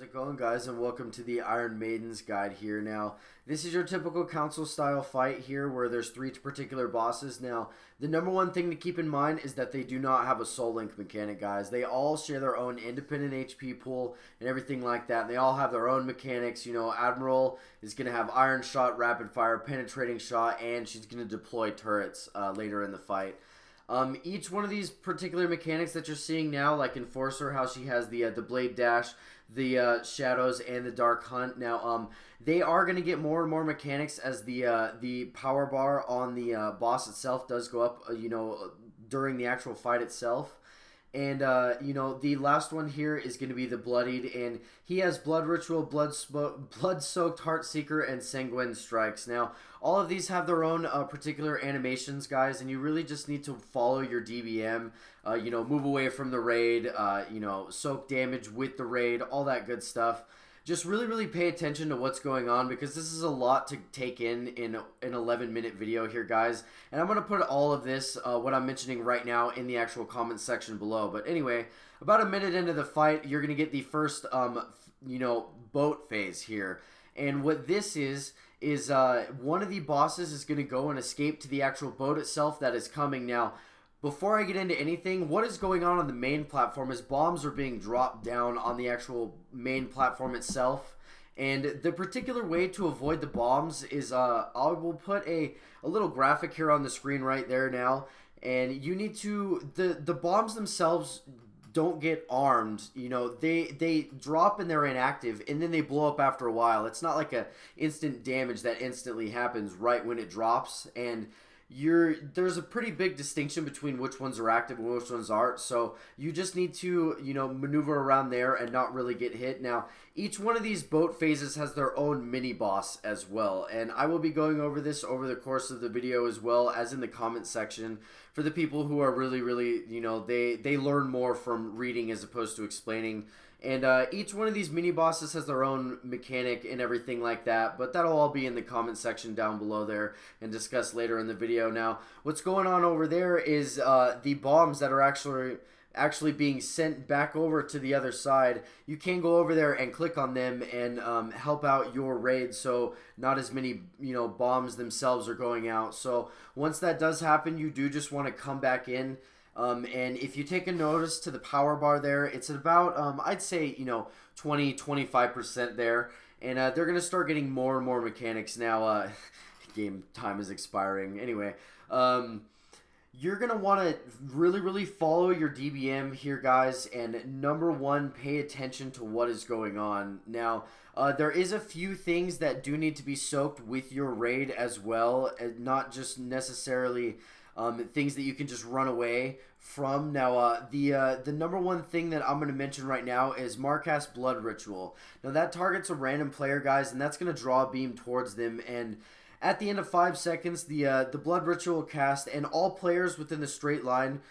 How's it going, guys, and welcome to the Iron Maidens guide here. Now, this is your typical council style fight here where there's three particular bosses. Now, the number one thing to keep in mind is that they do not have a soul link mechanic, guys. They all share their own independent HP pool and everything like that. They all have their own mechanics. You know, Admiral is going to have Iron Shot, Rapid Fire, Penetrating Shot, and she's going to deploy turrets later in the fight. Each one of these particular mechanics that you're seeing now, like Enforcer, how she has the Blade Dash, the Shadows, and the Dark Hunt. Now, they are going to get more and more mechanics as the power bar on the boss itself does go up, during the actual fight itself. And, the last one here is going to be the Bloodied, and he has Blood Ritual, Blood-Soaked Heartseeker, and Sanguine Strikes. Now, all of these have their own particular animations, guys, and you really just need to follow your DBM, move away from the raid, soak damage with the raid, all that good stuff. Just really pay attention to what's going on because this is a lot to take in an 11-minute video here, guys. And I'm going to put all of this, what I'm mentioning right now, in the actual comment section below. But anyway, about a minute into the fight, you're going to get the first, boat phase here. And what this is one of the bosses is going to go and escape to the actual boat itself that is coming. Now, before I get into anything, what is going on the main platform is bombs are being dropped down on the actual main platform itself. And the particular way to avoid the bombs is I will put a little graphic here on the screen right there now. And you need to, the bombs themselves don't get armed. They drop and they're inactive, and then they blow up after a while. It's not like a instant damage that instantly happens right when it drops. And there's a pretty big distinction between which ones are active and which ones aren't, so you just need to maneuver around there and not really get hit. Now, each one of these boat phases has their own mini boss as well, and I will be going over this over the course of the video as well as in the comment section for the people who are really they learn more from reading as opposed to explaining. And each one of these mini bosses has their own mechanic and everything like that, but that'll all be in the comment section down below there and discussed later in the video. Now, what's going on over there is the bombs that are actually being sent back over to the other side. You can go over there and click on them and help out your raid, so not as many bombs themselves are going out. So once that does happen, you do just want to come back in. And if you take a notice to the power bar there, it's at about, I'd say, 20-25% there. And they're going to start getting more and more mechanics now. Game time is expiring. Anyway, you're going to want to really follow your DBM here, guys. And number one, pay attention to what is going on. Now, there is a few things that do need to be soaked with your raid as well, and not just necessarily things that you can just run away from. Now, the number one thing that I'm going to mention right now is Marak's Blood Ritual. Now, that targets a random player, guys, and that's going to draw a beam towards them. And at the end of 5 seconds, the Blood Ritual will cast, and all players within the straight line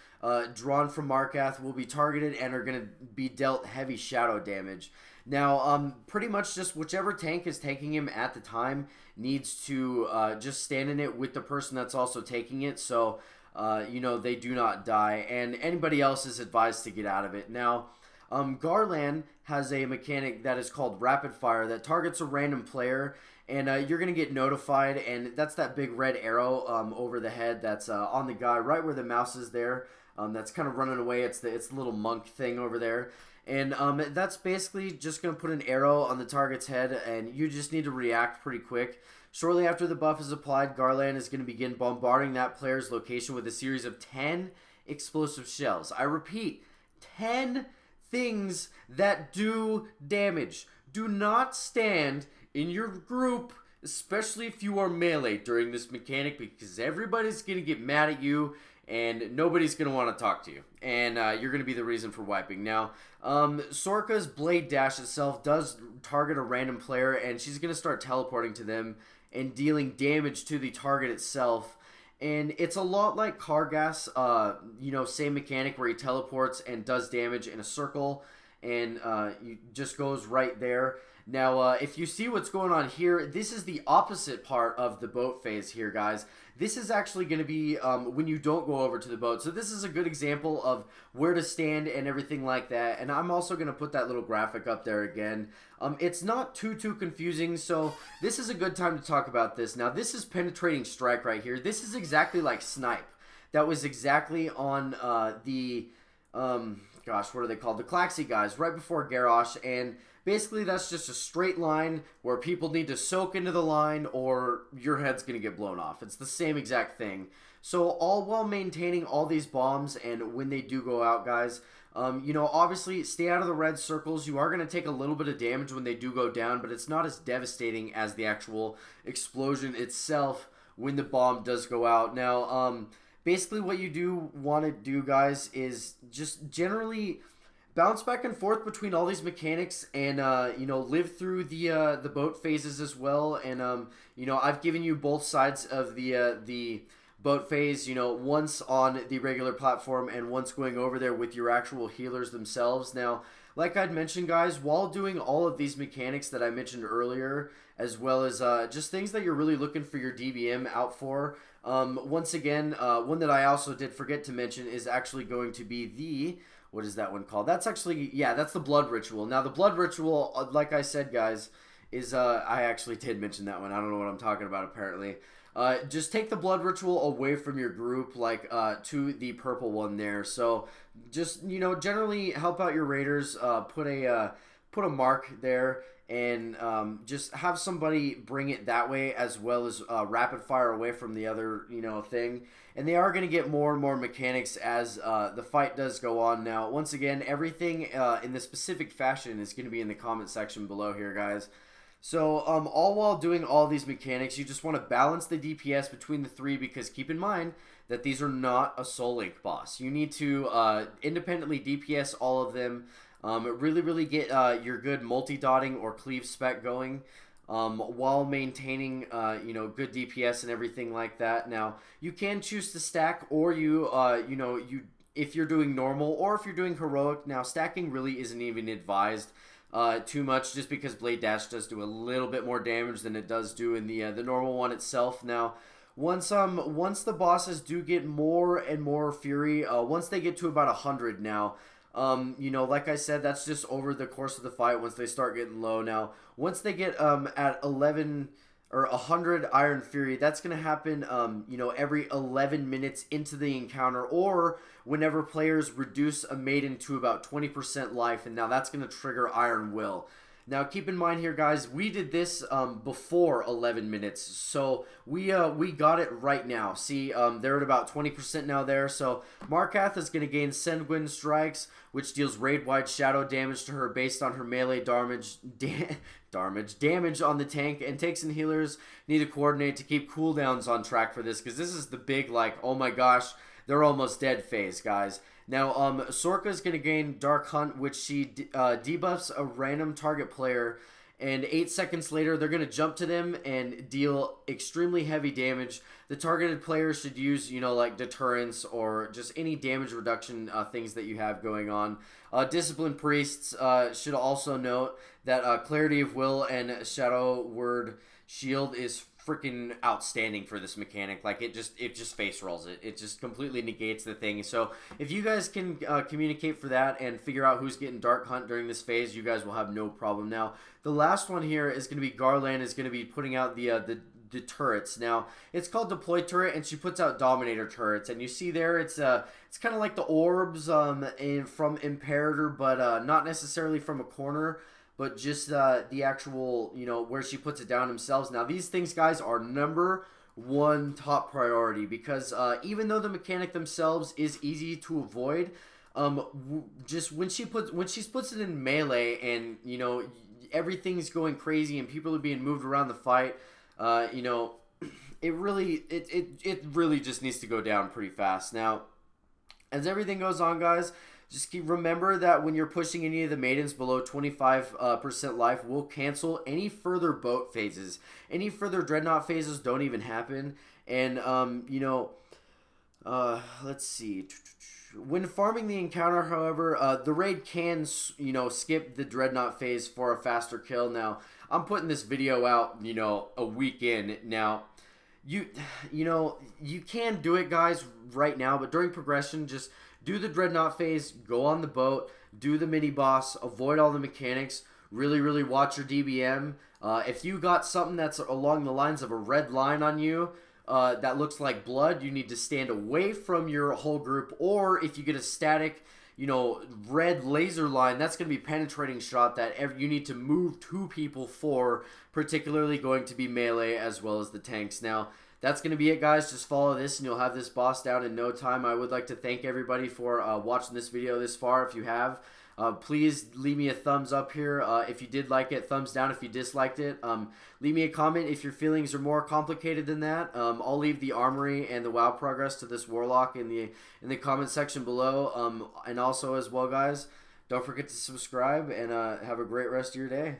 drawn from Markath will be targeted and are going to be dealt heavy shadow damage. Now, pretty much just whichever tank is taking him at the time needs to just stand in it with the person that's also taking it, so, they do not die, and anybody else is advised to get out of it. Now, Gar'an has a mechanic that is called Rapid Fire that targets a random player, and you're going to get notified, and that's that big red arrow over the head that's on the guy right where the mouse is there. That's kind of running away. It's the little monk thing over there. And that's basically just going to put an arrow on the target's head, and you just need to react pretty quick. Shortly after the buff is applied, Gar'an is going to begin bombarding that player's location with a series of 10 explosive shells. I repeat, 10 things that do damage. Do not stand in your group, especially if you are melee during this mechanic, because everybody's going to get mad at you and nobody's going to want to talk to you, and you're going to be the reason for wiping. Now, Sorka's Blade Dash itself does target a random player, and she's going to start teleporting to them and dealing damage to the target itself. And it's a lot like Kargas, same mechanic where he teleports and does damage in a circle. and you just goes right there. Now, if you see what's going on here, this is the opposite part of the boat phase here, guys. This is actually going to be when you don't go over to the boat. So this is a good example of where to stand and everything like that. And I'm also going to put that little graphic up there again. It's not too confusing, so this is a good time to talk about this. Now, this is penetrating strike right here. This is exactly like snipe. That was exactly on gosh, what are they called? The Klaxi guys, right before Gar'an, and basically that's just a straight line where people need to soak into the line or your head's going to get blown off. It's the same exact thing. So all while maintaining all these bombs, and when they do go out, guys, you know, obviously stay out of the red circles. You are going to take a little bit of damage when they do go down, but it's not as devastating as the actual explosion itself when the bomb does go out. Now, basically what you do want to do, guys, is just generally bounce back and forth between all these mechanics, and you know, live through the boat phases as well. And you know, I've given you both sides of the boat phase, you know, once on the regular platform and once going over there with your actual healers themselves. Now, like I'd mentioned, guys, while doing all of these mechanics that I mentioned earlier, as well as just things that you're really looking for your DBM out for, once again, one that I also did forget to mention is actually going to be the, what is that one called? That's actually, yeah, that's the blood ritual. Now, the blood ritual, like I said, guys, is, I actually did mention that one. I don't know what I'm talking about, apparently. Just take the blood ritual away from your group, like, to the purple one there. So, just, you know, generally help out your raiders, put a mark there, and just have somebody bring it that way, as well as rapid fire away from the other, you know, thing. And they are going to get more and more mechanics as the fight does go on. Now, once again, everything in the specific fashion is going to be in the comment section below here, guys. So, all while doing all these mechanics, you just want to balance the DPS between the three, because keep in mind that these are not a Soul Link boss. You need to independently DPS all of them. Really get your good multi-dotting or cleave spec going, while maintaining, you know, good DPS and everything like that. Now, you can choose to stack, or you know, if you're doing normal or if you're doing heroic. Now, stacking really isn't even advised too much, just because Blade Dash does do a little bit more damage than it does do in the normal one itself. Now, once the bosses do get more and more fury, once they get to about 100 now, you know, like I said, that's just over the course of the fight once they start getting low. Now, once they get at 11 or 100 Iron Fury, that's going to happen, you know, every 11 minutes into the encounter, or whenever players reduce a maiden to about 20% life, and now that's going to trigger Iron Will. Now, keep in mind here, guys, we did this before 11 minutes, so we got it right now. See, they're at about 20% now there, so Markath is going to gain Sanguine Strikes, which deals raid-wide shadow damage to her based on her melee damage on the tank, and tanks and healers need to coordinate to keep cooldowns on track for this, because this is the big, like, oh my gosh, they're almost dead phase, guys. Now, Sorka is going to gain Dark Hunt, which she debuffs a random target player, and 8 seconds later, they're going to jump to them and deal extremely heavy damage. The targeted player should use, you know, like deterrence or just any damage reduction things that you have going on. Disciplined Priests should also note that Clarity of Will and Shadow Word Shield is freaking outstanding for this mechanic. Like, it just face rolls it. It just completely negates the thing. So if you guys can communicate for that and figure out who's getting Dark Hunt during this phase, you guys will have no problem. Now, the last one here is going to be Gar'an is going to be putting out the turrets. Now, it's called Deploy Turret, and she puts out Dominator turrets. And you see there, it's kind of like the orbs from Imperator, but not necessarily from a corner, but just the actual, you know, where she puts it down themselves. Now, these things, guys, are #1 top priority, because even though the mechanic themselves is easy to avoid, just when she puts it in melee, and, you know, everything's going crazy and people are being moved around the fight, you know, it really just needs to go down pretty fast. Now, as everything goes on, guys, just remember that when you're pushing any of the maidens below 25% life, we'll cancel any further boat phases. Any further Dreadnaught phases don't even happen. And, you know, let's see. When farming the encounter, however, the raid can, skip the Dreadnaught phase for a faster kill. Now, I'm putting this video out, a week in. Now, you can do it, guys, right now, but during progression, just do the Dreadnaught phase, go on the boat, do the mini-boss, avoid all the mechanics, really, really watch your DBM. If you got something that's along the lines of a red line on you, that looks like blood, you need to stand away from your whole group. Or if you get a static, red laser line, that's going to be penetrating shot that you need to move 2 people for, particularly going to be melee as well as the tanks. Now, that's going to be it, guys. Just follow this and you'll have this boss down in no time. I would like to thank everybody for watching this video this far. If you have, please leave me a thumbs up here if you did like it, thumbs down if you disliked it. Leave me a comment if your feelings are more complicated than that. I'll leave the armory and the WoW progress to this warlock in the comment section below. And also as well, guys, don't forget to subscribe and have a great rest of your day.